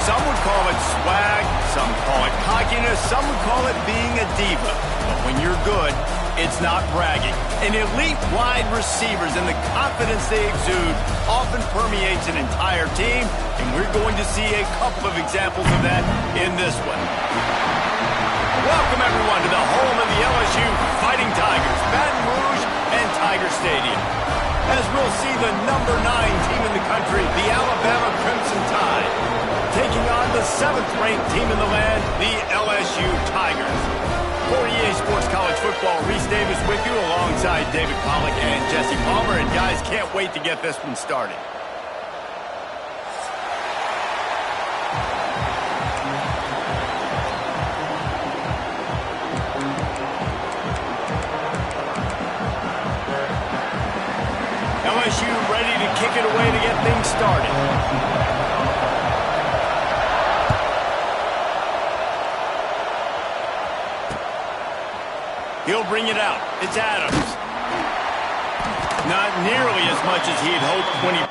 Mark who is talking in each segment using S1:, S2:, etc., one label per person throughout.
S1: Some would call it swag, some call it cockiness, some would call it being a diva. But when you're good, it's not bragging. And elite wide receivers and the confidence they exude often permeates an entire team, and we're going to see a couple of examples of that in this one. Welcome, everyone, to the home of the LSU Fighting Tigers, Baton Rouge and Tiger Stadium. As we'll see the number 9 team in the country, the Alabama Crimson Tide, taking on the 7th-ranked team in the land, the LSU Tigers. For EA Sports College Football, Reese Davis with you alongside David Pollack and Jesse Palmer. And guys, can't wait to get this one started. LSU ready to kick it away to get things started. He'll bring it out. It's Adams. Not nearly as much as he had hoped when he...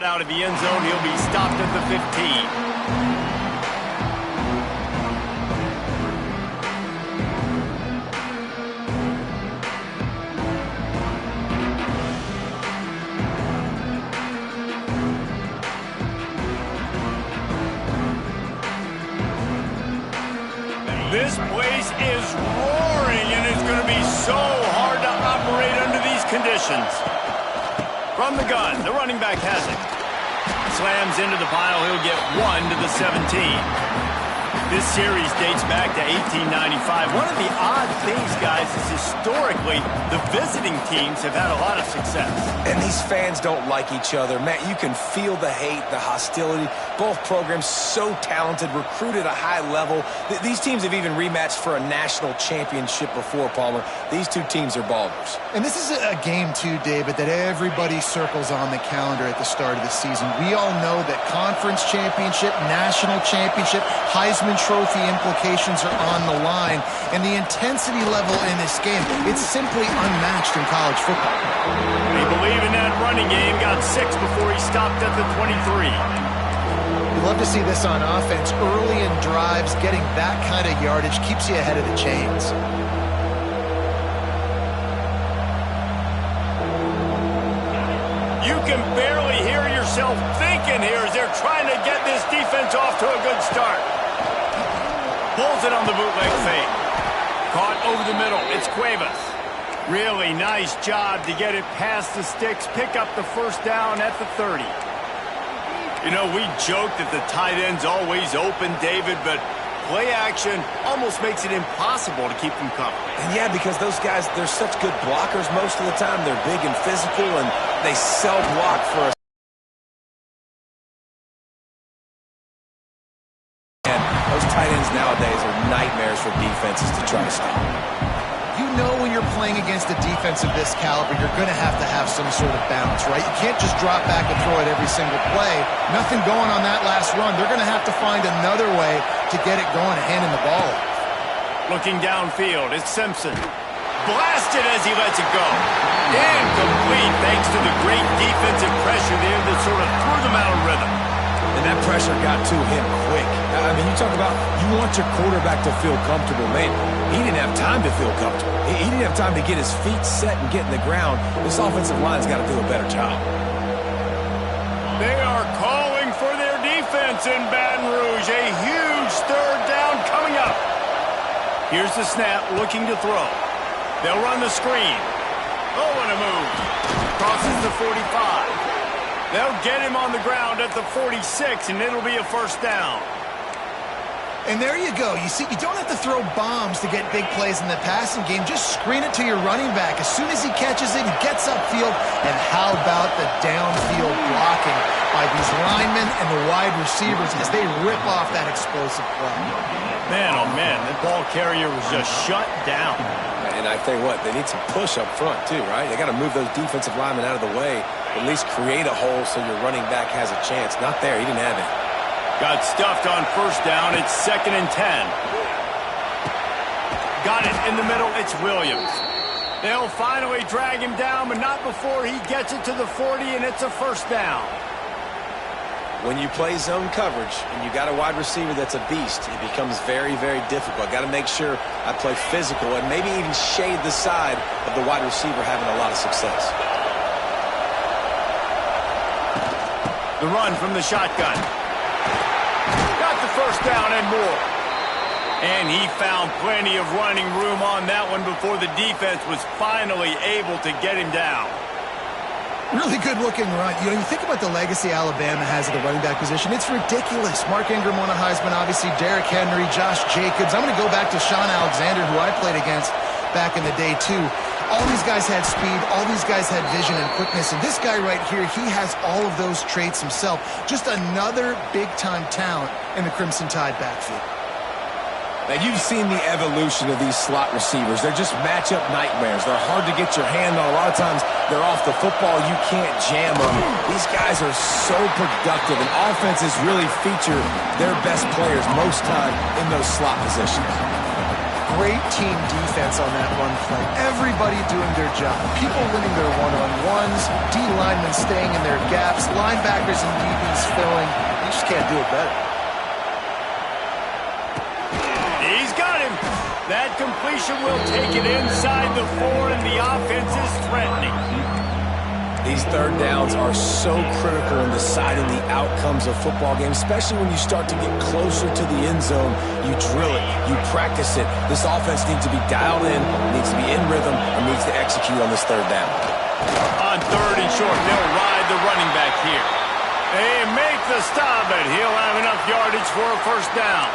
S1: out of the end zone, he'll be stopped at the 15. This place is roaring, and it's going to be so hard to operate under these conditions. From the gun, the running back has it. Slams into the pile, he'll get 1 to the 17. This series dates back to 1895. One of the odd things, guys, is historically the visiting teams have had a lot of success.
S2: And these fans don't like each other. Matt, you can feel the hate, the hostility. Both programs so talented, recruited at a high level. These teams have even rematched for a national championship before, Palmer. These two teams are ballers.
S3: And this is a game, too, David, that everybody circles on the calendar at the start of the season. We all know that conference championship, national championship, Heisman Trophy implications are on the line. And the intensity level in this game, it's simply unmatched in college football.
S1: They believe in that running game. Got 6 before he stopped at the 23.
S3: You love to see this on offense. Early in drives, getting that kind of yardage keeps you ahead of the chains.
S1: You can barely hear yourself thinking here as they're trying to get this defense off to a good start. Throws it on the bootleg fake. Caught over the middle. It's Cuevas. Really nice job to get it past the sticks. Pick up the first down at the 30. You know, we joke that the tight end's always open, David, but play action almost makes it impossible to keep them covered.
S2: And yeah, because those guys, they're such good blockers most of the time. They're big and physical, and they sell block for a... And those tight ends nowadays are nightmares for defenses to try to stop.
S3: You know when you're playing against a defense of this caliber, you're going to have some sort of bounce, right? You can't just drop back and throw it every single play. Nothing going on that last run. They're going to have to find another way to get it going and handing the ball off.
S1: Looking downfield, it's Simpson. Blasted as he lets it go. Incomplete thanks to the great defensive pressure there that sort of threw them out of rhythm.
S2: And that pressure got to him quick. I mean, you talk about you want your quarterback to feel comfortable. Man, he didn't have time to feel comfortable. He didn't have time to get his feet set and get in the ground. This offensive line's got to do a better job.
S1: They are calling for their defense in Baton Rouge. A huge third down coming up. Here's the snap, looking to throw. They'll run the screen. Oh, and a move. Crosses the 45. They'll get him on the ground at the 46, and it'll be a first down.
S3: And there you go. You see, you don't have to throw bombs to get big plays in the passing game. Just screen it to your running back. As soon as he catches it, he gets upfield. And how about the downfield blocking by these linemen and the wide receivers as they rip off that explosive play?
S1: Man, oh man, that ball carrier was just shut down.
S2: And I tell you what, they need some push up front too, right? They got to move those defensive linemen out of the way, at least create a hole so your running back has a chance. Not there. He didn't have it.
S1: Got stuffed on first down. It's 2nd and 10. Got it in the middle. It's Williams. They'll finally drag him down, but not before he gets it to the 40, and it's a first down.
S2: When you play zone coverage and you got a wide receiver that's a beast, it becomes very, very difficult. I got to make sure I play physical and maybe even shade the side of the wide receiver having a lot of success.
S1: The run from the shotgun. Got the first down and more. And he found plenty of running room on that one before the defense was finally able to get him down.
S3: Really good-looking run. You know, you think about the legacy Alabama has at the running back position. It's ridiculous. Mark Ingram won a Heisman, obviously. Derrick Henry, Josh Jacobs. I'm going to go back to Sean Alexander, who I played against back in the day, too. All these guys had speed. All these guys had vision and quickness. And this guy right here, he has all of those traits himself. Just another big-time talent in the Crimson Tide backfield.
S2: Now, you've seen the evolution of these slot receivers. They're just matchup nightmares. They're hard to get your hand on. A lot of times, they're off the football. You can't jam them. These guys are so productive, and offenses really feature their best players most time in those slot positions.
S3: Great team defense on that run play. Everybody doing their job. People winning their one-on-ones, D linemen staying in their gaps, linebackers and DBs filling. You just can't do it better.
S1: He's got him. That completion will take it inside the 4, and the offense is threatening.
S2: These third downs are so critical in deciding the outcomes of football games, especially when you start to get closer to the end zone. You drill it, you practice it. This offense needs to be dialed in, needs to be in rhythm, and needs to execute on this third down.
S1: On 3rd and short, they'll ride the running back here. They make the stop, but he'll have enough yardage for a first down.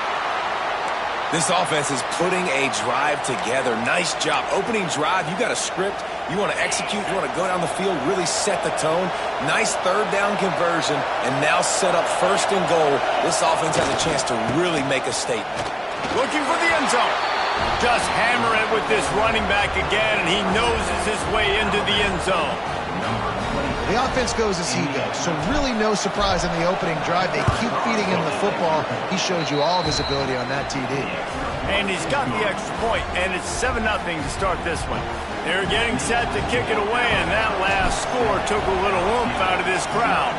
S2: This offense is putting a drive together. Nice job. Opening drive, you got a script. You want to execute. You want to go down the field, really set the tone. Nice third down conversion, and now set up 1st and goal. This offense has a chance to really make a statement.
S1: Looking for the end zone. Just hammer it with this running back again, and he noses his way into the end zone.
S3: The offense goes as he goes, so really no surprise in the opening drive. They keep feeding him the football. He shows you all of his ability on that TD.
S1: And he's got the extra point, and it's 7-0 to start this one. They're getting set to kick it away, and that last score took a little oomph out of this crowd.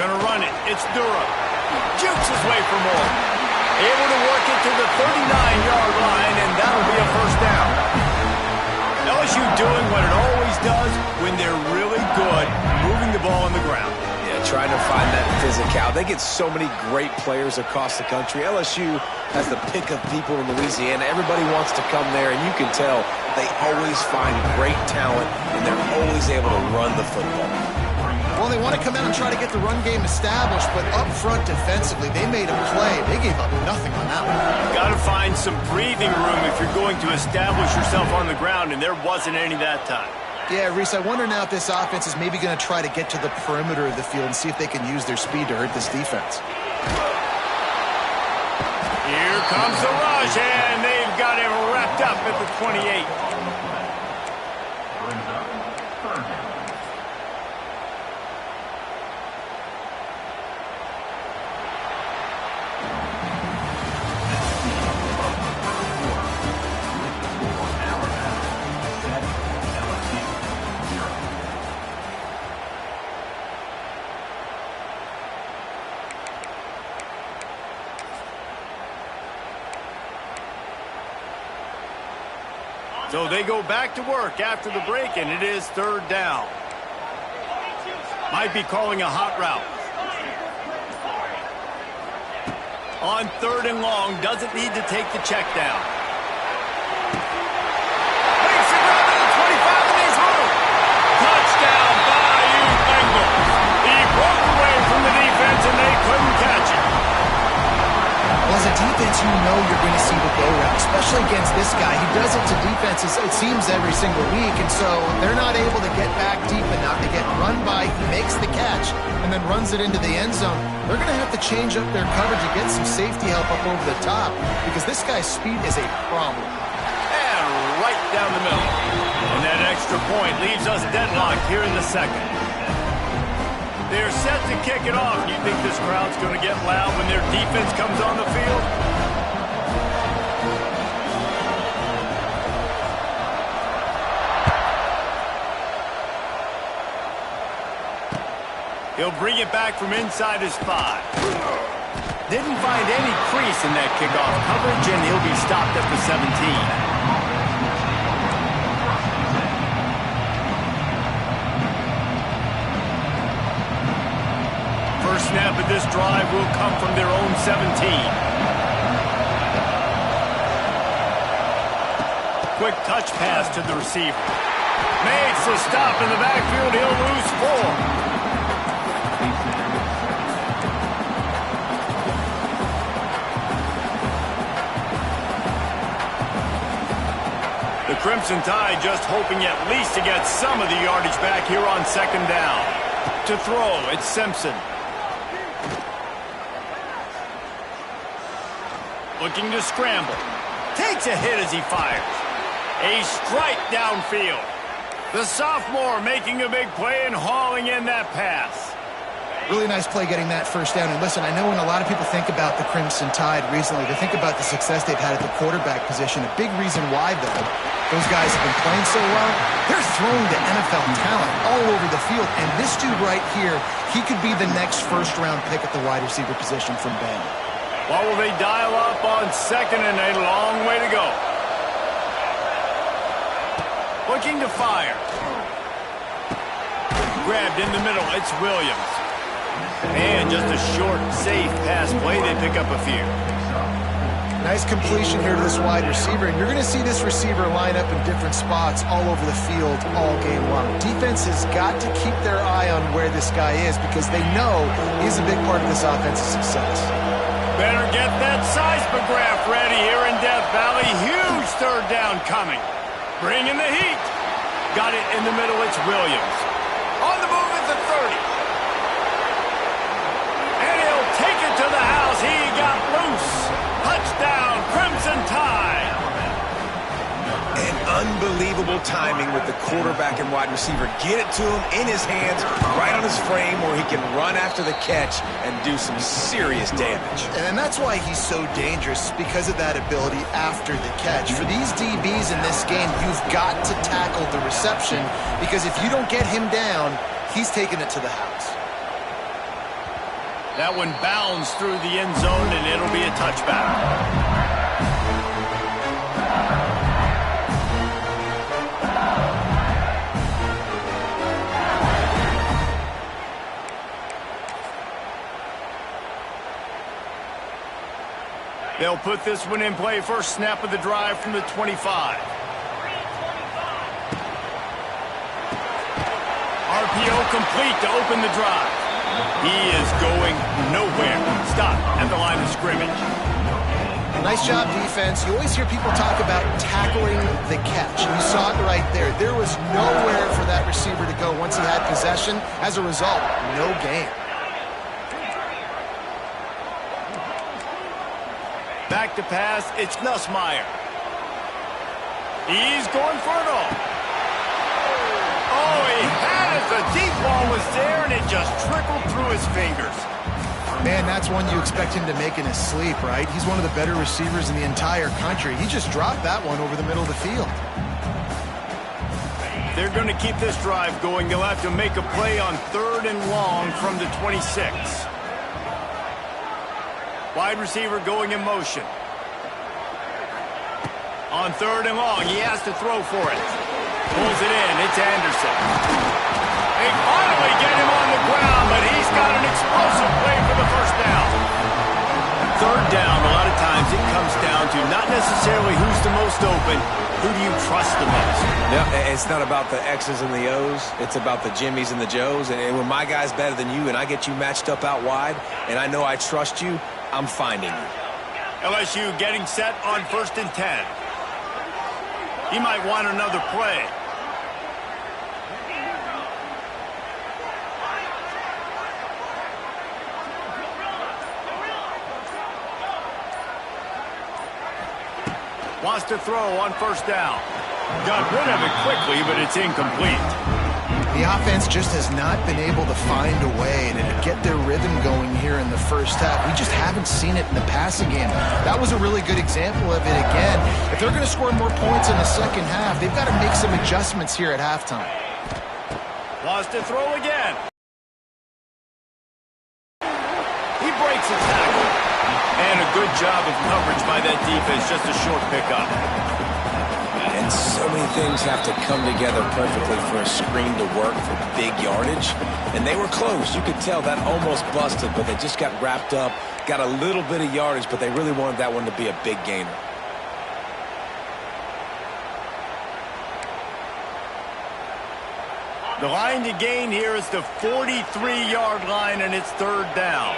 S1: Gonna run it. It's Dura. Jukes his way for more. Able to work it to the 39-yard line, and that'll be a first down. LSU doing what it always does when they're really good, moving the ball on the ground.
S2: Yeah, trying to find that physical. They get so many great players across the country. LSU has the pick of people in Louisiana. Everybody wants to come there, and you can tell they always find great talent, and they're always able to run the football.
S3: Well, they want to come out and try to get the run game established, but up front defensively, they made a play. They gave up nothing on that one.
S1: Got to find some breathing room if you're going to establish yourself on the ground, and there wasn't any that time.
S3: Yeah, Reese, I wonder now if this offense is maybe going to try to get to the perimeter of the field and see if they can use their speed to hurt this defense.
S1: Here comes the rush, and they've got him wrapped up at the 28. So they go back to work after the break, and it is third down. Might be calling a hot route. On third and long, doesn't need to take the check down. Makes it run to the 25 and he's home. Touchdown, Bayou Bengals. He broke away from the defense, and they couldn't catch it.
S3: Well, as a defense, you know you're going to see the go route, especially against this guy. He does it to defenses, it seems, every single week, and so they're not able to get back deep enough to get run by. He makes the catch and then runs it into the end zone. They're going to have to change up their coverage and get some safety help up over the top because this guy's speed is a problem.
S1: And right down the middle. And that extra point leaves us deadlocked here in the second. They're set to kick it off. Do you think this crowd's going to get loud when their defense comes on the field? He'll bring it back from inside his 5. Didn't find any crease in that kickoff coverage, and he'll be stopped at the 17. First snap of this drive will come from their own 17. Quick touch pass to the receiver. Makes the stop in the backfield. He'll lose 4. The Crimson Tide just hoping at least to get some of the yardage back here on second down. To throw, it's Simpson. Looking to scramble. Takes a hit as he fires. A strike downfield. The sophomore making a big play and hauling in that pass.
S3: Really nice play getting that first down. And listen, I know when a lot of people think about the Crimson Tide recently, they think about the success they've had at the quarterback position. A big reason why, though, those guys have been playing so well, they're throwing to NFL talent all over the field. And this dude right here, he could be the next first-round pick at the wide receiver position from Bama.
S1: What will they dial up on second and a long way to go? Looking to fire. Grabbed in the middle, it's Williams. And just a short, safe pass play, they pick up a few.
S3: Nice completion here to this wide receiver, and you're going to see this receiver line up in different spots all over the field all game long. Defense has got to keep their eye on where this guy is because they know he's a big part of this offense's success.
S1: Better get that seismograph ready here in Death Valley. Huge third down coming. Bringing the heat. Got it in the middle, it's Williams. On the move at the 30. And he'll take it to the house. He got loose. Touchdown, Crimson Tide.
S2: And unbelievable timing with the quarterback and wide receiver. Get it to him in his hands, right on his frame where he can run after the catch and do some serious damage.
S3: And that's why he's so dangerous, because of that ability after the catch. For these DBs in this game, you've got to tackle the reception because if you don't get him down, he's taking it to the house.
S1: That one bounds through the end zone, and it'll be a touchback. They'll put this one in play. First snap of the drive from the 25. RPO complete to open the drive. He is going nowhere. Stop at the line of scrimmage.
S3: Nice job, defense. You always hear people talk about tackling the catch. You saw it right there. There was nowhere for that receiver to go once he had possession. As a result, no gain.
S1: Back to pass, it's Nussmeier. He's going for it all. Oh, he had it. The deep ball was there, and it just trickled through his fingers.
S3: Man, that's one you expect him to make in his sleep, right? He's one of the better receivers in the entire country. He just dropped that one over the middle of the field.
S1: They're going to keep this drive going. They'll have to make a play on 3rd and long from the 26. Wide receiver going in motion. On 3rd and long, he has to throw for it. Pulls it in. It's Anderson. They finally get him on the ground, but he's got an explosive play for the first down. 3rd down, a lot of times it comes down to not necessarily who's the most open, who do you trust the most?
S2: Yeah, it's not about the X's and the O's. It's about the Jimmies and the Joes. And when my guy's better than you and I get you matched up out wide and I know I trust you, I'm finding you.
S1: LSU getting set on 1st and 10. He might want another play. Wants to throw on 1st down. Got rid of it quickly, but it's incomplete.
S3: The offense just has not been able to find a way to get their rhythm going here in the first half. We just haven't seen it in the passing game. That was a really good example of it again. If they're going to score more points in the second half, they've got to make some adjustments here at halftime.
S1: Wants to throw again. He breaks a tackle. And a good job of coverage by that defense. Just a short pickup.
S2: And so many things have to come together perfectly for a screen to work for big yardage. And they were close. You could tell that almost busted, but they just got wrapped up, got a little bit of yardage, but they really wanted that one to be a big gainer.
S1: The line to gain here is the 43-yard line, and it's 3rd down.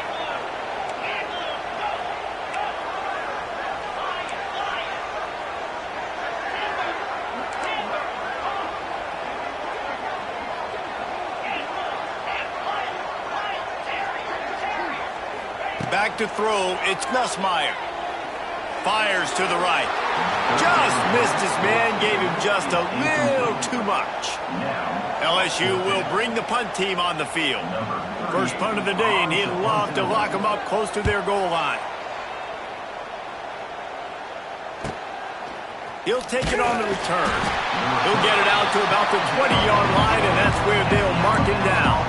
S1: Back to throw, it's Nussmeier. Fires to the right. Just missed his man, gave him just a little too much. LSU will bring the punt team on the field. First punt of the day, and he'd love to lock them up close to their goal line. He'll take it on the return. He'll get it out to about the 20-yard line, and that's where they'll mark him down.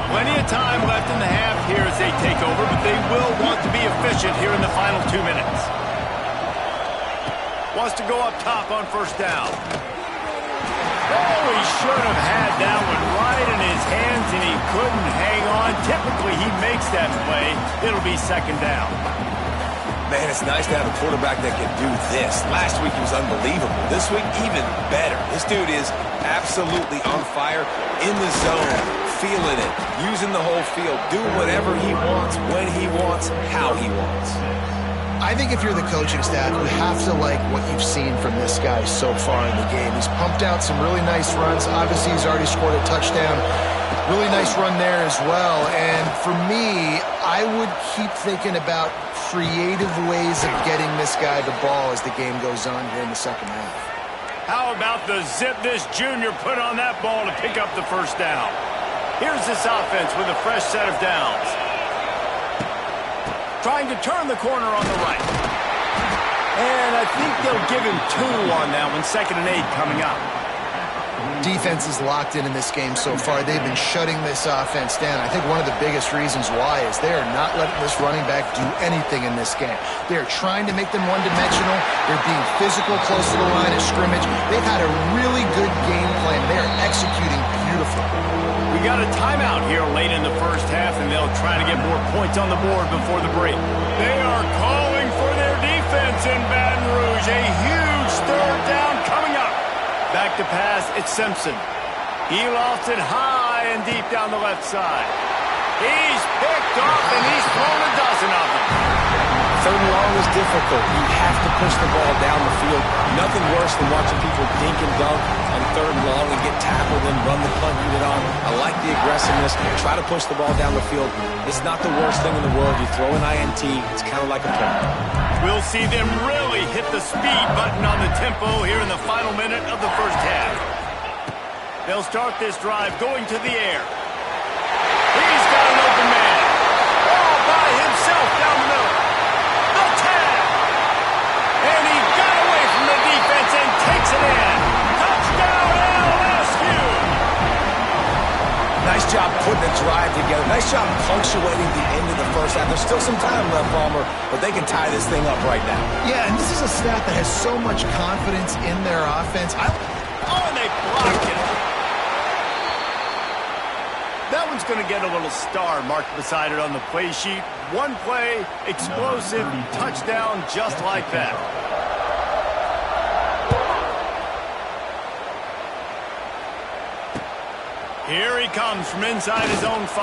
S1: Plenty of time left in the half here as they take over, but they will want to be efficient here in the final 2 minutes. Wants to go up top on 1st down. Oh, he should have had that one right in his hands, and he couldn't hang on. Typically, he makes that play. It'll be 2nd down.
S2: Man, it's nice to have a quarterback that can do this. Last week he was unbelievable. This week, even better. This dude is absolutely on fire, in the zone, feeling it, using the whole field, doing whatever he wants, when he wants, how he wants.
S3: I think if you're the coaching staff, you have to like what you've seen from this guy so far in the game. He's pumped out some really nice runs. Obviously, he's already scored a touchdown. Really nice run there as well. And for me, I would keep thinking about creative ways of getting this guy the ball as the game goes on here in the second half.
S1: How about the zip this junior put on that ball to pick up the 1st down? Here's this offense with a fresh set of downs. Trying to turn the corner on the right. And I think they'll give him 2 on that one. 2nd and 8 coming up.
S3: Defense is locked in this game so far. They've been shutting this offense down. I think one of the biggest reasons why is they are not letting this running back do anything in this game. They're trying to make them one-dimensional. They're being physical close to the line of scrimmage. They've had a really good game plan. They're executing beautifully.
S1: We got a timeout here late in the first half, and they'll try to get more points on the board before the break. They are calling for their defense in Baton Rouge. A huge 3rd down coming up. Back to pass, it's Simpson. He lost it high and deep down the left side. He's picked off, and he's thrown a dozen of them.
S2: 3rd and long is difficult. You have to push the ball down the field. Nothing worse than watching people dink and dunk on 3rd and long and get tackled and run the punt unit on. I like the aggressiveness. Try to push the ball down the field. It's not the worst thing in the world. You throw an INT, it's kind of like a punt.
S1: We'll see them really hit the speed button on the tempo here in the final minute of the first half. They'll start this drive going to the air. He's got an open man. All by himself down the middle. The tag. And he got away from the defense and takes it in. Touchdown LSU.
S2: Nice job putting the drive together. Nice job punctuating the end of the first half. There's still some time left, Palmer, but they can tie this thing up right now.
S3: Yeah, and this is a staff that has so much confidence in their offense.
S1: And they blocked it. That one's going to get a little star marked beside it on the play sheet. One play, explosive, touchdown, just like that. Here he comes from inside his own 5.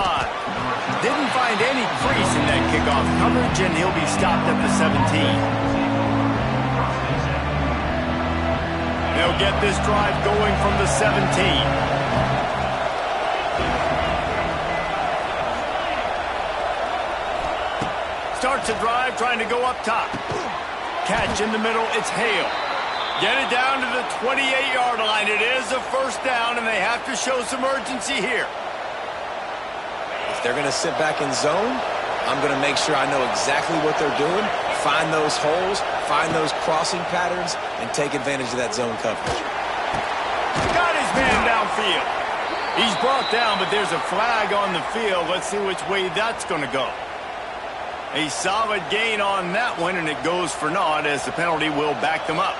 S1: Didn't find any crease in that kickoff coverage, and he'll be stopped at the 17. They'll get this drive going from the 17. Starts a drive trying to go up top. Catch in the middle, it's Hale. Get it down to the 28-yard line. It is a 1st down, and they have to show some urgency here.
S2: If they're going to sit back in zone, I'm going to make sure I know exactly what they're doing, find those holes, find those crossing patterns, and take advantage of that zone coverage.
S1: Got his man downfield. He's brought down, but there's a flag on the field. Let's see which way that's going to go. A solid gain on that one, and it goes for naught as the penalty will back them up.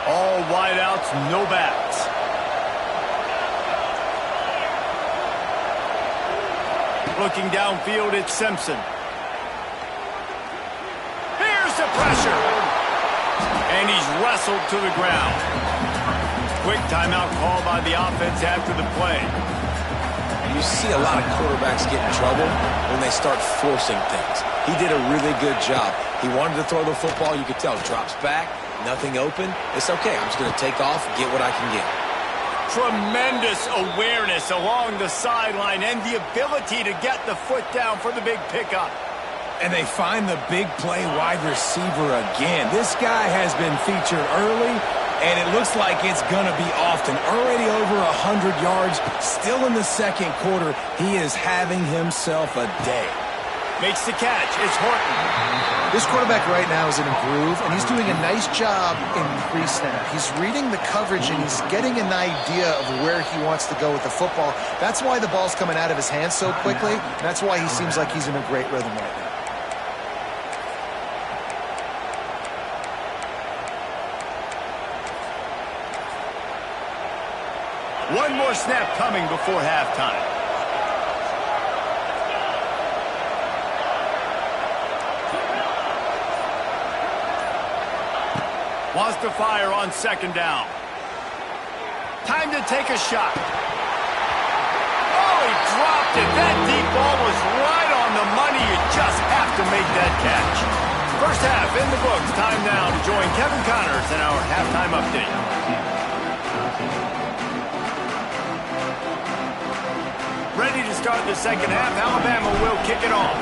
S1: All wideouts, no backs. Looking downfield, it's Simpson. Here's the pressure. And he's wrestled to the ground. Quick timeout call by the offense after the play.
S2: You see a lot of quarterbacks get in trouble when they start forcing things. He did a really good job. He wanted to throw the football. You could tell. Drops back, nothing open. It's okay. I'm just going to take off, get what I can get.
S1: Tremendous awareness along the sideline and the ability to get the foot down for the big pickup.
S2: And they find the big play wide receiver again. This guy has been featured early, and it looks like it's going to be often. Already over 100 yards, still in the 2nd quarter. He is having himself a day.
S1: Makes the catch. It's Horton.
S3: This quarterback right now is in a groove, and he's doing a nice job in pre-snap. He's reading the coverage, and he's getting an idea of where he wants to go with the football. That's why the ball's coming out of his hands so quickly. That's why he seems like he's in a great rhythm right now.
S1: One more snap coming before halftime. Wants to fire on 2nd down. Time to take a shot. Oh, he dropped it. That deep ball was right on the money. You just have to make that catch. First half in the books. Time now to join Kevin Connors in our halftime update. Ready to start the 2nd half. Alabama will kick it off.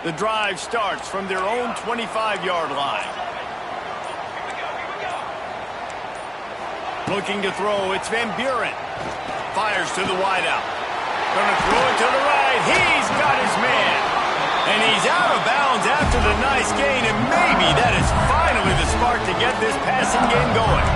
S1: The drive starts from their own 25-yard line. Looking to throw, it's Van Buren. Fires to the wideout. Gonna throw it to the right. He's got his man. And he's out of bounds after the nice gain, and maybe that is finally the spark to get this passing game going.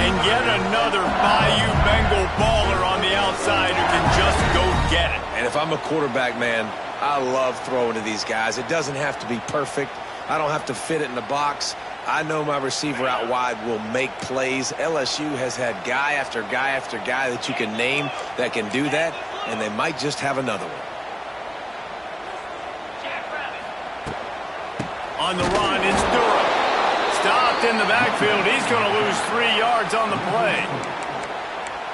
S1: And yet another Bayou Bengal baller on the outside who can just go get it.
S2: And if I'm a quarterback, man, I love throwing to these guys. It doesn't have to be perfect. I don't have to fit it in the box. I know my receiver out wide will make plays. LSU has had guy after guy after guy that you can name that can do that, and they might just have another one.
S1: On the run, it's Durham. Stopped in the backfield. He's going to lose 3 yards on the play.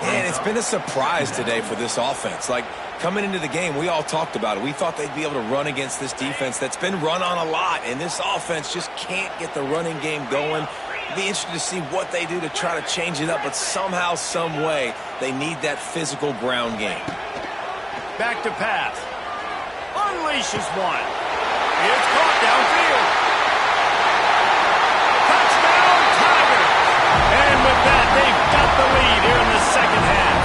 S2: And it's been a surprise today for this offense. Like, coming into the game, we all talked about it. We thought they'd be able to run against this defense that's been run on a lot, and this offense just can't get the running game going. Be interested to see what they do to try to change it up, but somehow, some way, they need that physical ground game.
S1: Back to pass. Unleashes one. It's caught downfield. Touchdown, Tigers! And with that, they've got the lead here in the second half.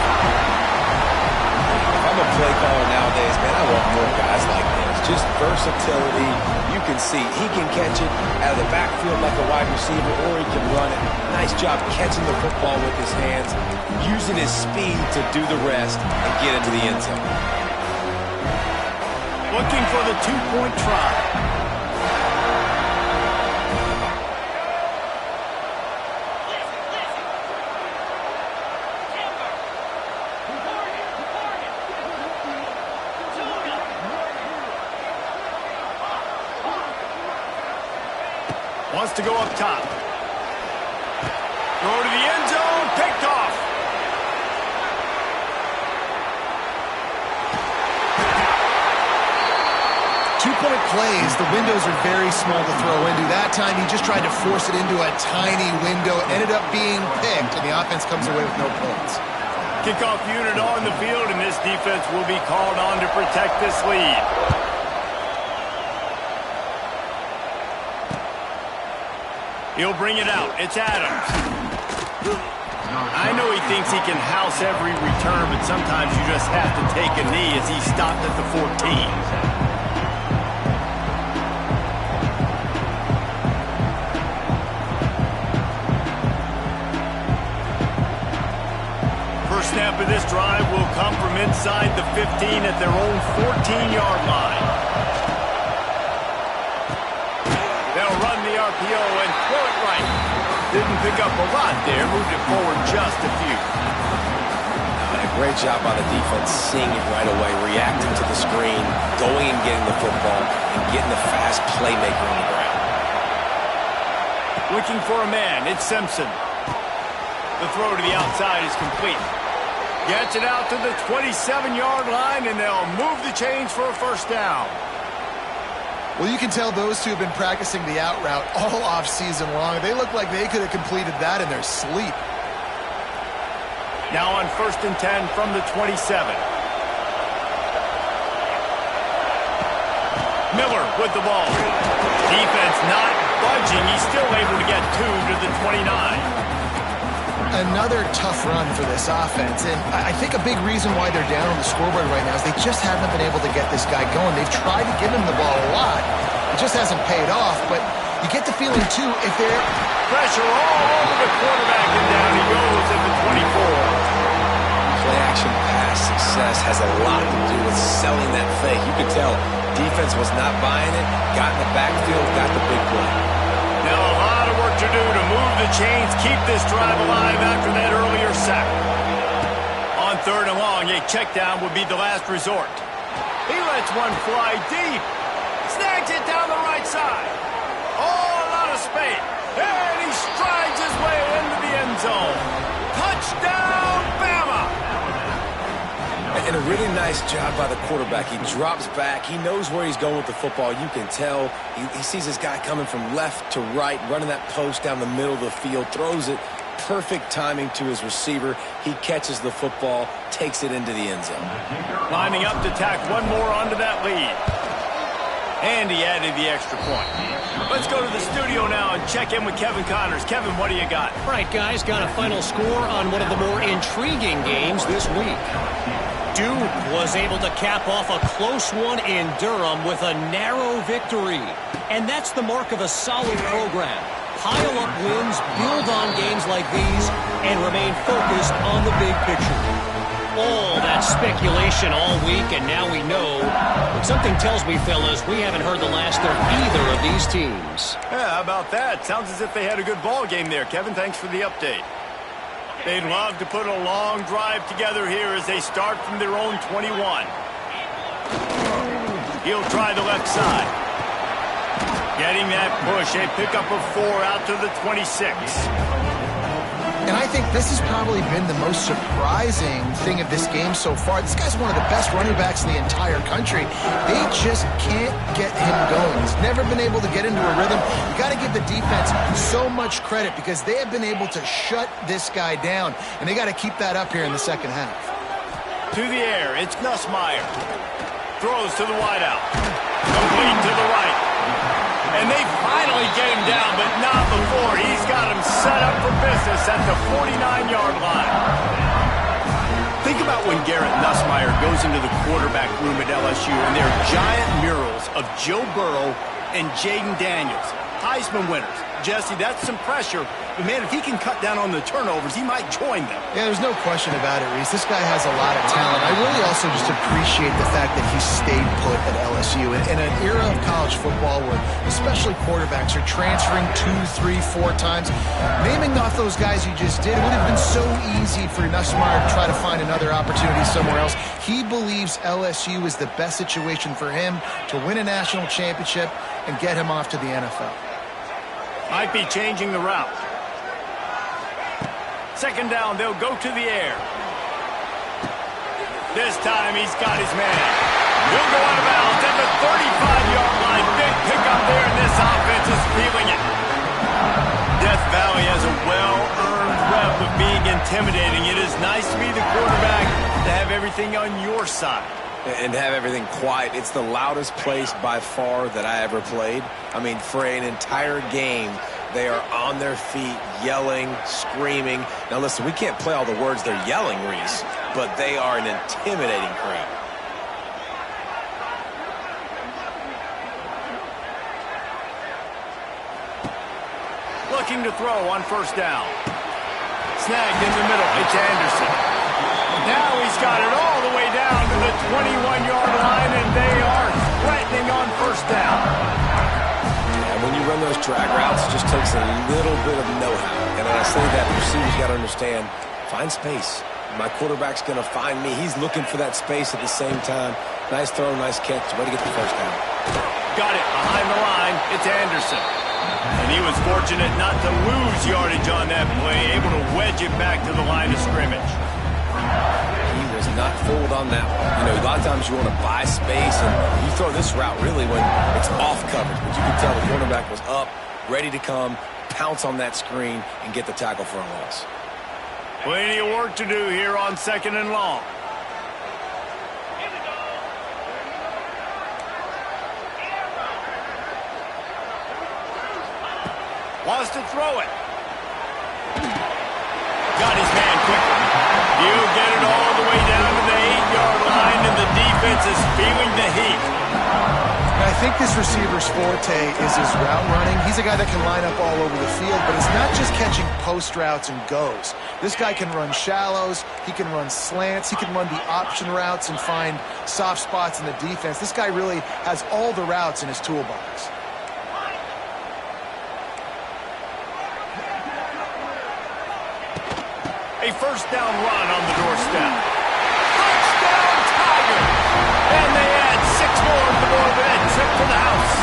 S2: I'm a play caller nowadays, man. I want more guys like this. Just versatility. You can see he can catch it out of the backfield like a wide receiver, or he can run it. Nice job catching the football with his hands, using his speed to do the rest and get into the end zone.
S1: Looking for the two-point try. Wants to go up top. Throw to the end zone. Picked off.
S3: Two-point plays, the windows are very small to throw into. That time, he just tried to force it into a tiny window. Ended up being picked, and the offense comes away with no points.
S1: Kickoff unit on the field, and this defense will be called on to protect this lead. He'll bring it out. It's Adams. I know he thinks he can house every return, but sometimes you just have to take a knee as he stopped at the 14. First snap of this drive will come from inside the 15 at their own 14-yard line. They'll run the RPO and throw it right. Didn't pick up a lot there, moved it forward just a few.
S2: A great job by the defense, seeing it right away, reacting to the screen, going and getting the football, and getting the fast playmaker on the ground.
S1: Looking for a man, it's Simpson. The throw to the outside is complete. Gets it out to the 27-yard line, and they'll move the chains for a first down.
S3: Well, you can tell those two have been practicing the out route all off season long. They look like they could have completed that in their sleep.
S1: Now on 1st and 10 from the 27. Miller with the ball. Defense not budging. He's still able to get 2 to the 29.
S3: Another tough run for this offense, and I think a big reason why they're down on the scoreboard right now is they just haven't been able to get this guy going. They've tried to give him the ball a lot. It just hasn't paid off, but you get the feeling, too, if they're...
S1: Pressure all over the quarterback, and down he goes at the 24.
S2: Play-action pass success has a lot to do with selling that fake. You could tell defense was not buying it, got in the backfield, got the big play.
S1: Now a lot of work to do to move the chains, keep this drive alive after that earlier sack. On 3rd and long, a check down would be the last resort. He lets one fly deep. Snags it down the right side. Oh, a lot of space. And he strides his way into the end zone. Touchdown, Bama!
S2: And a really nice job by the quarterback. He drops back. He knows where he's going with the football. You can tell. He sees this guy coming from left to right, running that post down the middle of the field, throws it. Perfect timing to his receiver. He catches the football, takes it into the end zone.
S1: Lining up to tack one more onto that lead. And he added the extra point. Let's go to the studio now and check in with Kevin Connors. Kevin, what do you got?
S4: All right, guys, got a final score on one of the more intriguing games this week. Duke was able to cap off a close one in Durham with a narrow victory. And that's the mark of a solid program. Pile up wins, build on games like these, and remain focused on the big picture. All that speculation all week, and now we know. But something tells me, fellas, we haven't heard the last of either of these teams.
S1: Yeah, how about that? Sounds as if they had a good ball game there. Kevin, thanks for the update. They'd love to put a long drive together here as they start from their own 21. He'll try the left side. Getting that push, a pickup of 4 out to the 26.
S3: And I think this has probably been the most surprising thing of this game so far. This guy's one of the best running backs in the entire country. They just can't get him going. He's never been able to get into a rhythm. You got to give the defense so much credit because they have been able to shut this guy down, and they got to keep that up here in the second half.
S1: To the air, it's Nussmeier. Throws to the wideout. Complete to the right. And they finally get him down, but not before. He's got him set up for business at the 49-yard line. Think about when Garrett Nussmeier goes into the quarterback room at LSU, and there are giant murals of Joe Burrow and Jaden Daniels, Heisman winners. Jesse, that's some pressure. But, man, if he can cut down on the turnovers, he might join them.
S3: Yeah, there's no question about it, Reese. This guy has a lot of talent. I really also just appreciate the fact that he stayed put at LSU. In an era of college football where especially quarterbacks are transferring 2, 3, 4 times, naming off those guys you just did, it would have been so easy for Nussmeier to try to find another opportunity somewhere else. He believes LSU is the best situation for him to win a national championship and get him off to the NFL.
S1: Might be changing the route. Second down, they'll go to the air. This time he's got his man. He'll go out of bounds at the 35-yard line. Big pickup there, and this offense is feeling it. Death Valley has a well-earned rep of being intimidating. It is nice to be the quarterback, to have everything on your side.
S2: And have everything quiet. It's the loudest place by far that I ever played. I mean, for an entire game, they are on their feet, yelling, screaming. Now, listen, we can't play all the words they're yelling, Reese, but they are an intimidating crowd.
S1: Looking to throw on first down. Snagged in the middle. It's Anderson. Now he's got it all the way down to the 21-yard line, and they are threatening on first down.
S2: And when you run those drag routes, it just takes a little bit of know-how. And when I say that, the receiver's got to understand, find space. My quarterback's going to find me. He's looking for that space at the same time. Nice throw, nice catch. Way to get the first down.
S1: Got it behind the line. It's Anderson. And he was fortunate not to lose yardage on that play, able to wedge it back to the line of scrimmage.
S2: He was not fooled on that one. You know, a lot of times you want to buy space, and you throw this route really when it's off coverage. But you can tell the quarterback was up, ready to come, pounce on that screen, and get the tackle for a loss.
S1: Plenty of work to do here on second and long. Wants to throw it. Got his man quickly. He'll get it all the way down to the 8-yard line, and the defense is feeling the heat.
S3: And I think this receiver's forte is his route running. He's a guy that can line up all over the field, but it's not just catching post routes and goes. This guy can run shallows, he can run slants, he can run the option routes and find soft spots in the defense. This guy really has all the routes in his toolbox.
S1: A first down run on the doorstep. Touchdown, Tiger! And they add 6 more to the board with that trip to the house.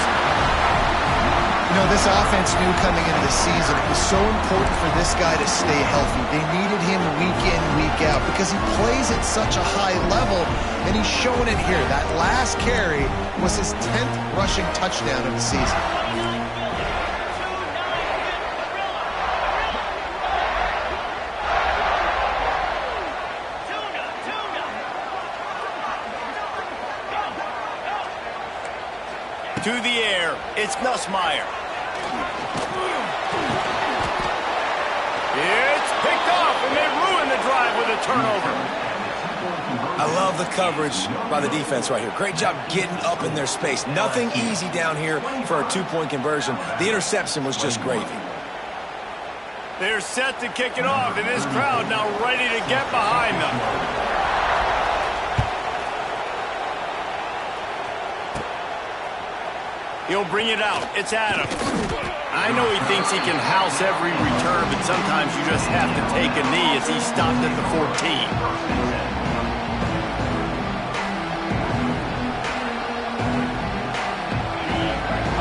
S3: You know, this offense knew coming into the season it was so important for this guy to stay healthy. They needed him week in, week out because he plays at such a high level, and he's showing it here. That last carry was his 10th rushing touchdown of the season.
S1: To the air, it's Nussmeier. It's picked off, and they ruin the drive with a turnover.
S2: I love the coverage by the defense right here. Great job getting up in their space. Nothing easy down here for a two-point conversion. The interception was just gravy.
S1: They're set to kick it off, and this crowd now ready to get behind them. He'll bring it out. It's Adams. I know he thinks he can house every return, but sometimes you just have to take a knee as he stopped at the 14.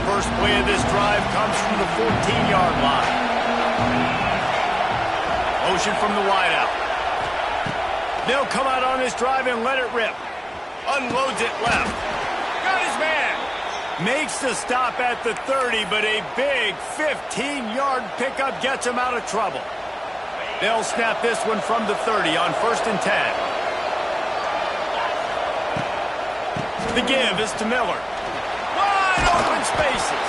S1: First play of this drive comes from the 14-yard line. Motion from the wideout. They'll come out on this drive and let it rip. Unloads it left. Got his man. Makes the stop at the 30, but a big 15-yard pickup gets him out of trouble. They'll snap this one from the 30 on 1st and 10. The give is to Miller. Open spaces.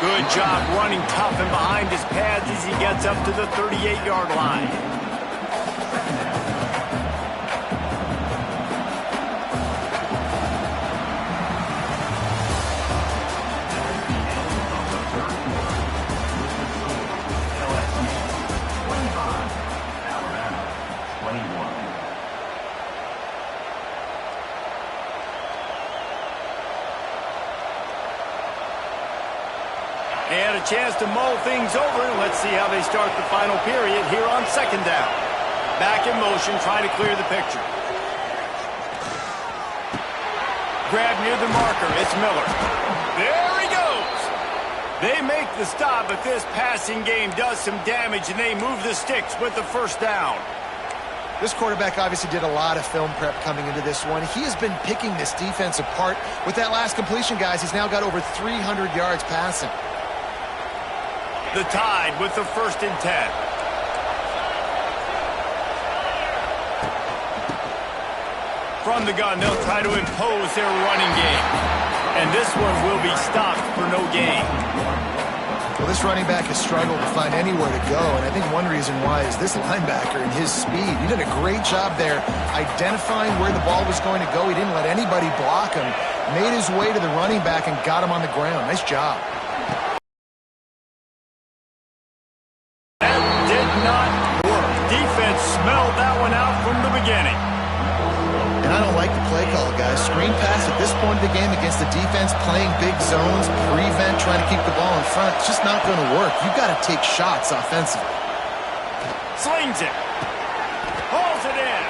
S1: Good job running tough and behind his pads as he gets up to the 38-yard line. They had a chance to mull things over, and let's see how they start the final period here on 2nd down. Back in motion, trying to clear the picture. Grab near the marker, it's Miller. There he goes! They make the stop, but this passing game does some damage, and they move the sticks with the 1st down.
S3: This quarterback obviously did a lot of film prep coming into this one. He has been picking this defense apart. With that last completion, guys, he's now got over 300 yards passing.
S1: The Tide with the 1st and 10. From the gun, they'll try to impose their running game. And this one will be stopped for no gain.
S3: Well, this running back has struggled to find anywhere to go, and I think one reason why is this linebacker and his speed. He did a great job there identifying where the ball was going to go. He didn't let anybody block him. Made his way to the running back and got him on the ground. Nice job.
S1: Smelled that one out from the beginning.
S3: And I don't like the play call, guys. Screen pass at this point of the game against the defense, playing big zones, prevent, trying to keep the ball in front. It's just not going to work. You've got to take shots offensively.
S1: Slings it. Hauls it in.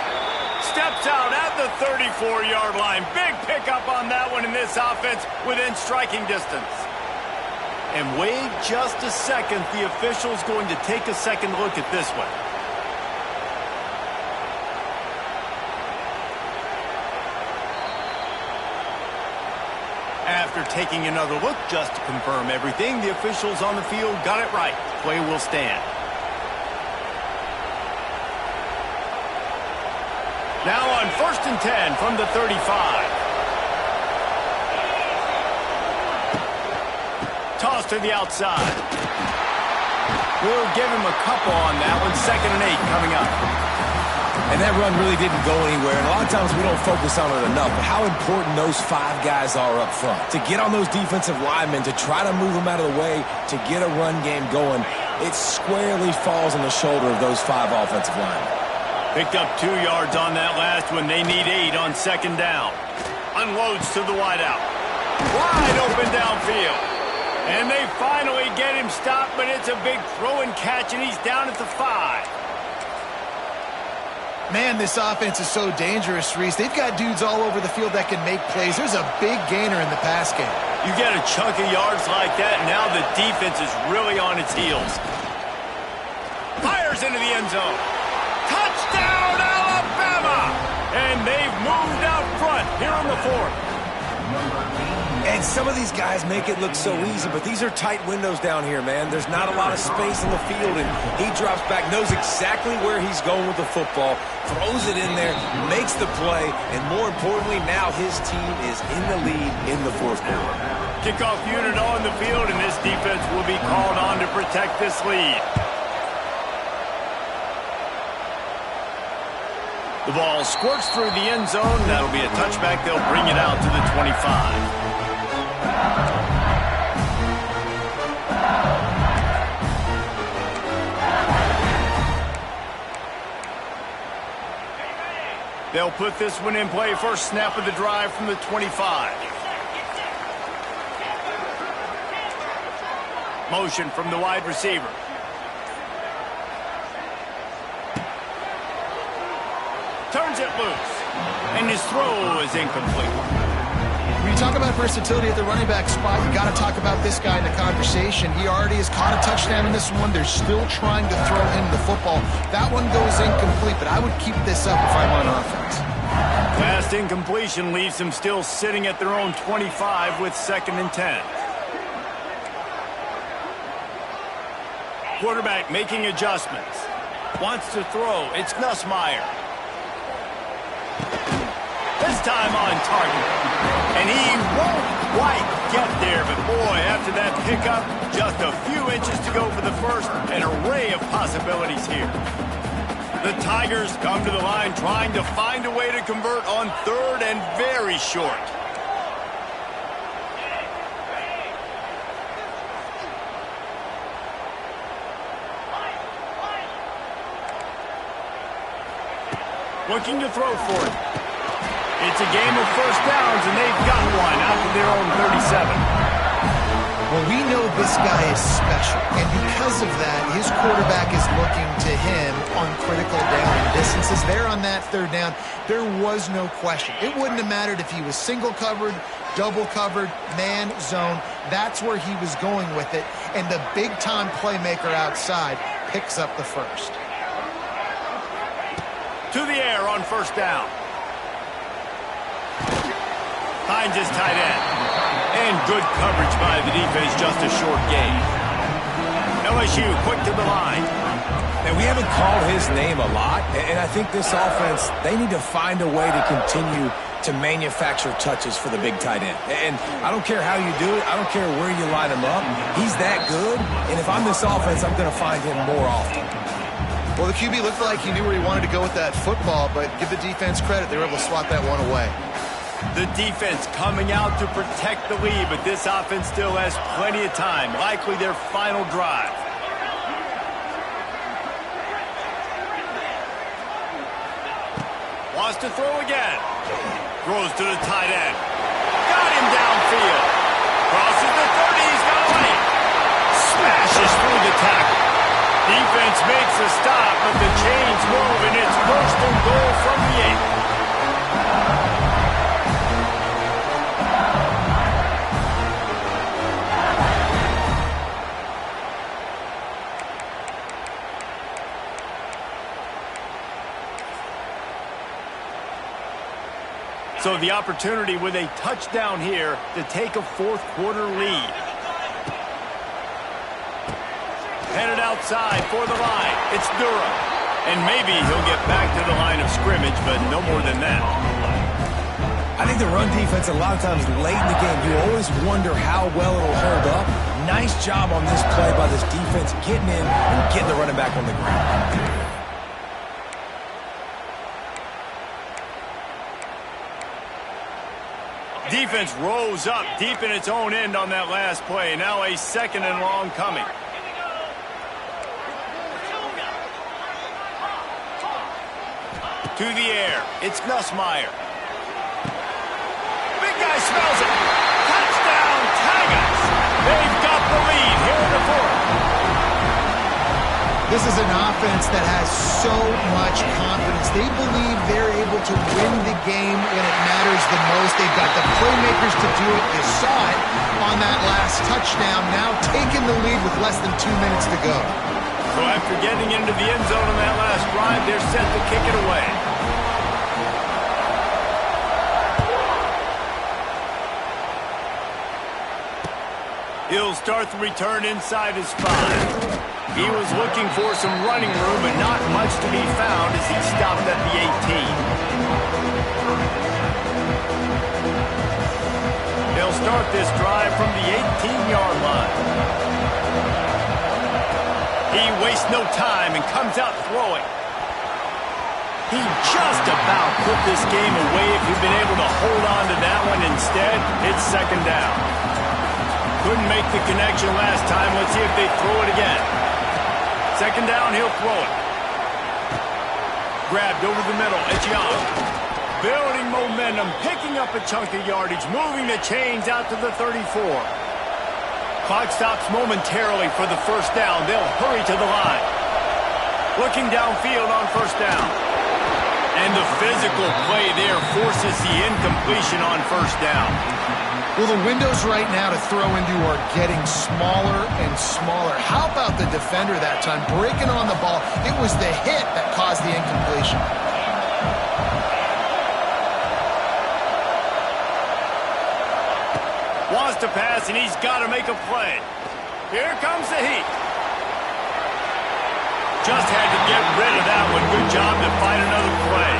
S1: Steps out at the 34-yard line. Big pickup on that one in this offense within striking distance. And wait just a second. The official's going to take a second look at this one. After taking another look just to confirm everything, the officials on the field got it right. Play will stand. Now on 1st and 10 from the 35. Toss to the outside. We'll give him a couple on that one. 2nd and 8 coming up.
S2: And that run really didn't go anywhere. And a lot of times we don't focus on it enough. But how important those 5 guys are up front. To get on those defensive linemen, to try to move them out of the way, to get a run game going, it squarely falls on the shoulder of those 5 offensive linemen.
S1: Picked up 2 yards on that last one. They need 8 on 2nd down. Unloads to the wideout. Wide open downfield. And they finally get him stopped, but it's a big throw and catch, and he's down at the 5.
S3: Man, this offense is so dangerous, Reese. They've got dudes all over the field that can make plays. There's a big gainer in the pass game.
S1: You get a chunk of yards like that, and now the defense is really on its heels. Fires into the end zone. Touchdown, Alabama! And they've moved out front here in the 4th.
S2: And some of these guys make it look so easy, but these are tight windows down here, man. There's not a lot of space in the field, and he drops back, knows exactly where he's going with the football, throws it in there, makes the play, and more importantly, now his team is in the lead in the fourth quarter.
S1: Kickoff unit on the field, and this defense will be called on to protect this lead. The ball squirts through the end zone. That'll be a touchback. They'll bring it out to the 25. They'll put this one in play. First snap of the drive from the 25. Motion from the wide receiver. Turns it loose. And his throw is incomplete.
S3: When you talk about versatility at the running back spot, you got to talk about this guy in the conversation. He already has caught a touchdown in this one. They're still trying to throw him the football. That one goes incomplete, but I would keep this up if I'm on offense.
S1: Fast incompletion leaves them still sitting at their own 25 with 2nd and 10. Quarterback making adjustments. Wants to throw. It's Nussmeier. This time on target. And he won't quite get there, but boy, after that pickup, just a few inches to go for the first. An array of possibilities here. The Tigers come to the line trying to find a way to convert on 3rd and very short. Looking to throw for it. It's a game of first downs, and they've got one out to their own 37.
S3: Well, we know this guy is special, and because of that, his quarterback is looking to him on critical down distances. There on that 3rd down, there was no question. It wouldn't have mattered if he was single covered, double covered, man, zone. That's where he was going with it, and the big-time playmaker outside picks up the first.
S1: To the air on first down. Finds his tight end. And good coverage by the defense, just a short gain. LSU quick to the line.
S2: And we haven't called his name a lot, and I think this offense, they need to find a way to continue to manufacture touches for the big tight end. And I don't care how you do it. I don't care where you line him up. He's that good, and if I'm this offense, I'm going to find him more often.
S3: Well, the QB looked like he knew where he wanted to go with that football, but give the defense credit. They were able to swat that one away.
S1: The defense coming out to protect the lead, but this offense still has plenty of time. Likely their final drive. Wants to throw again. Throws to the tight end. Got him downfield. Crosses the 30. He's got a lane. Smashes through the tackle. Defense makes a stop, but the chains move, and it's 1st and goal from the 8. So the opportunity with a touchdown here to take a 4th quarter lead. Headed outside for the line. It's Durham. And maybe he'll get back to the line of scrimmage, but no more than that.
S2: I think the run defense, a lot of times late in the game, you always wonder how well it'll hold up. Nice job on this play by this defense, getting in and getting the running back on the ground.
S1: Defense rose up deep in its own end on that last play. Now a 2nd and long coming. To the air. It's Nussmeier. Big guy smells it. Touchdown, Tigers. They've got the lead here in the 4th.
S3: This is an offense that has so much confidence. They believe they're able to win the game when it matters the most. They've got the playmakers to do it. You saw it on that last touchdown. Now taking the lead with less than 2 minutes to go.
S1: So after getting into the end zone on that last drive, they're set to kick it away. He'll start the return inside his 5. He was looking for some running room, but not much to be found as he stopped at the 18. He'll start this drive from the 18-yard line. He wastes no time and comes out throwing. He just about put this game away if he'd been able to hold on to that one. Instead, it's second down. Couldn't make the connection last time. Let's see if they throw it again. Second down, he'll throw it. Grabbed over the middle. It's Young. Building momentum, picking up a chunk of yardage, moving the chains out to the 34. Clock stops momentarily for the first down. They'll hurry to the line. Looking downfield on first down. And the physical play there forces the incompletion on first down.
S3: Well, the windows right now to throw into are getting smaller and smaller. How about the defender that time breaking on the ball? It was the hit that caused the incompletion.
S1: Wants to pass, and he's got to make a play. Here comes the heat. Just had to get rid of that one. Good job to find another play.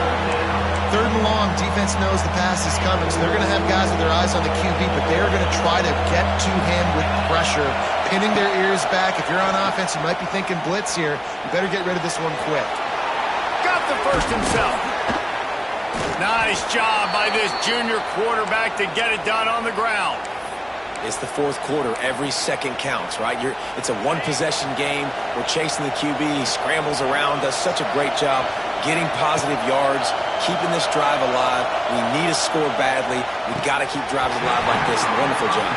S3: Third and long, defense knows the pass is coming, so they're going to have guys with their eyes on the QB, but they're going to try to get to him with pressure, pinning their ears back. If you're on offense, you might be thinking blitz here. You better get rid of this one quick.
S1: Got the first himself. Nice job by this junior quarterback to get it done on the ground.
S2: It's the fourth quarter. Every second counts, right? It's a one-possession game. We're chasing the QB. He scrambles around, does such a great job getting positive yards, keeping this drive alive. We need a score badly. We've got to keep drives alive like this. Wonderful job.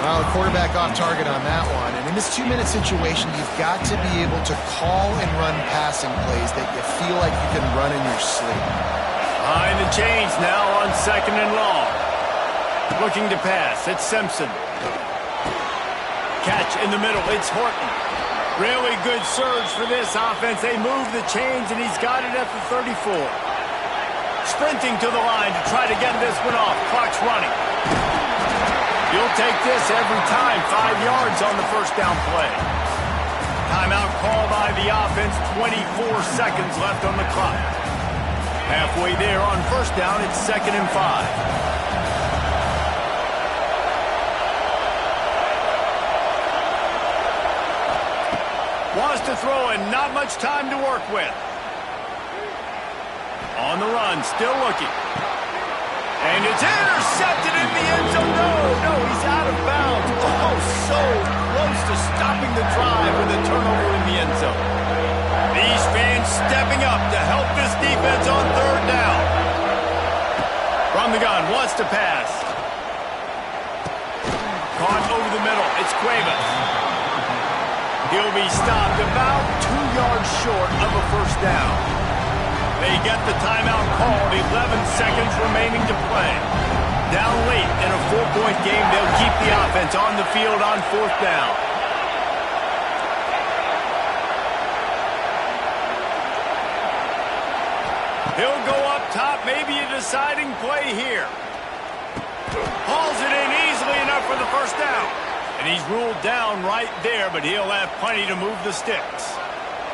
S3: Well, the quarterback off target on that one. And in this 2-minute situation, you've got to be able to call and run passing plays that you feel like you can run in your sleep.
S1: Behind the chains now on second and long. Looking to pass. It's Simpson. Catch in the middle. It's Horton. Really good surge for this offense. They move the chains, and he's got it at the 34. Sprinting to the line to try to get this one off. Clock's running. You'll take this every time. 5 yards on the first down play. Timeout call by the offense. 24 seconds left on the clock. Halfway there on first down. It's second and 5. Wants to throw and not much time to work with. On the run, still looking. And it's intercepted in the end zone. No, he's out of bounds. Oh, so close to stopping the drive with a turnover in the end zone. These fans stepping up to help this defense on third down. From the gun, wants to pass. Caught over the middle. It's Cuevas. He'll be stopped about 2 yards short of a first down. They get the timeout called. 11 seconds remaining to play. Down late in a 4-point game, they'll keep the offense on the field on fourth down. He'll go up top, maybe a deciding play here. Hauls it in easily enough for the first down. And he's ruled down right there, but he'll have plenty to move the sticks.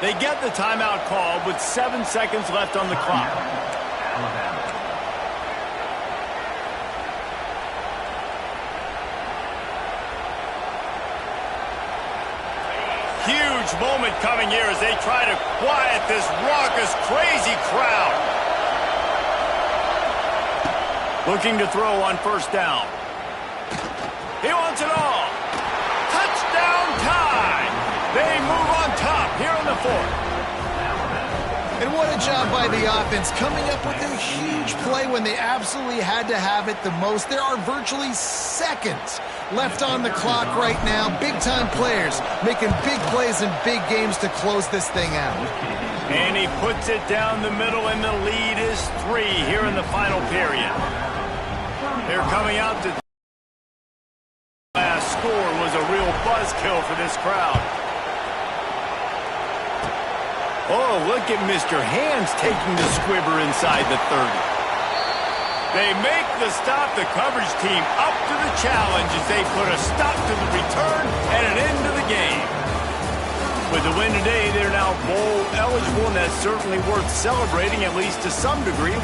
S1: They get the timeout call with 7 seconds left on the clock. Huge moment coming here as they try to quiet this raucous, crazy crowd. Looking to throw on first down. He wants it all. Touchdown time. They move on top here on the fourth.
S3: And what a job by the offense, coming up with a huge play when they absolutely had to have it the most. There are virtually seconds left on the clock right now. Big-time players making big plays in big games to close this thing out.
S1: And he puts it down the middle, and the lead is 3 here in the final period. They're coming out to... Last score was a real buzzkill for this crowd. Oh, look at Mr. Hands taking the squibber inside the 30. They make the stop. The coverage team up to the challenge as they put a stop to the return and an end to the game. With the win today, they're now bowl eligible, and that's certainly worth celebrating, at least to some degree.